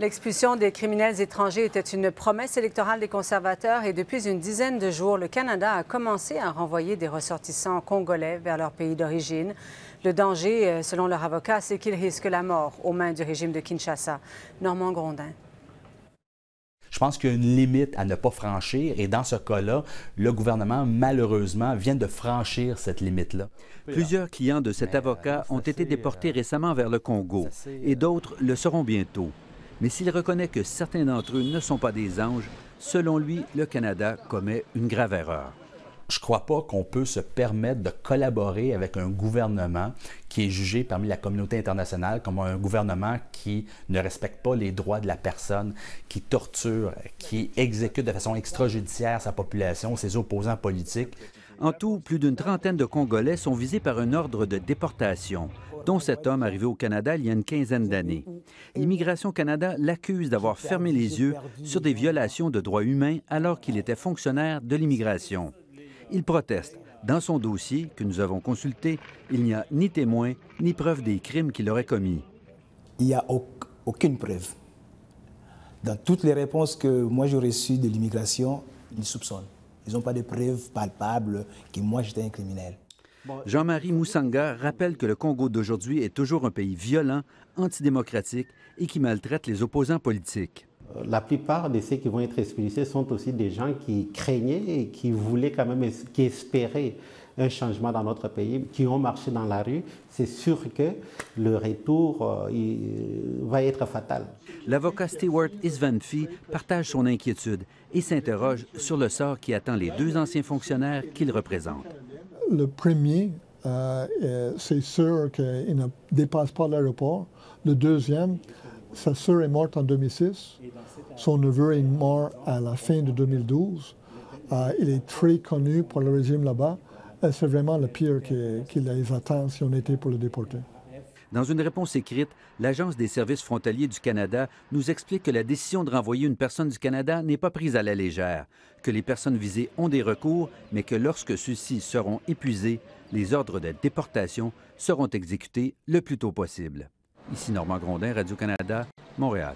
L'expulsion des criminels étrangers était une promesse électorale des conservateurs et depuis une dizaine de jours, le Canada a commencé à renvoyer des ressortissants congolais vers leur pays d'origine. Le danger, selon leur avocat, c'est qu'ils risquent la mort aux mains du régime de Kinshasa. Normand Grondin. Je pense qu'il y a une limite à ne pas franchir et dans ce cas-là, le gouvernement, malheureusement, vient de franchir cette limite-là. Plusieurs clients de cet avocat ont été déportés récemment vers le Congo et d'autres le seront bientôt. Mais s'il reconnaît que certains d'entre eux ne sont pas des anges, selon lui, le Canada commet une grave erreur. Je ne crois pas qu'on peut se permettre de collaborer avec un gouvernement qui est jugé parmi la communauté internationale comme un gouvernement qui ne respecte pas les droits de la personne, qui torture, qui exécute de façon extrajudiciaire sa population, ses opposants politiques. En tout, plus d'une trentaine de Congolais sont visés par un ordre de déportation, dont cet homme arrivé au Canada il y a une quinzaine d'années. Immigration Canada l'accuse d'avoir fermé les yeux sur des violations de droits humains alors qu'il était fonctionnaire de l'immigration. Il proteste. Dans son dossier, que nous avons consulté, il n'y a ni témoin ni preuve des crimes qu'il aurait commis. Il n'y a aucune preuve. Dans toutes les réponses que moi j'ai reçues de l'immigration, ils soupçonnent. Ils n'ont pas de preuves palpables que moi j'étais un criminel. Jean-Marie Moussanga rappelle que le Congo d'aujourd'hui est toujours un pays violent, antidémocratique et qui maltraite les opposants politiques. La plupart de ceux qui vont être expulsés sont aussi des gens qui craignaient et qui voulaient quand même, qui espéraient un changement dans notre pays, qui ont marché dans la rue. C'est sûr que le retour va être fatal. L'avocat Stewart Isvanfi partage son inquiétude et s'interroge sur le sort qui attend les deux anciens fonctionnaires qu'il représente. Le premier, c'est sûr qu'il ne dépasse pas l'aéroport. Le deuxième, sa sœur est morte en 2006. Son neveu est mort à la fin de 2012. Il est très connu pour le régime là-bas. C'est vraiment le pire qui les attend si on était pour le déporter. Dans une réponse écrite, l'Agence des services frontaliers du Canada nous explique que la décision de renvoyer une personne du Canada n'est pas prise à la légère, que les personnes visées ont des recours, mais que lorsque ceux-ci seront épuisés, les ordres de déportation seront exécutés le plus tôt possible. Ici Normand Grondin, Radio-Canada, Montréal.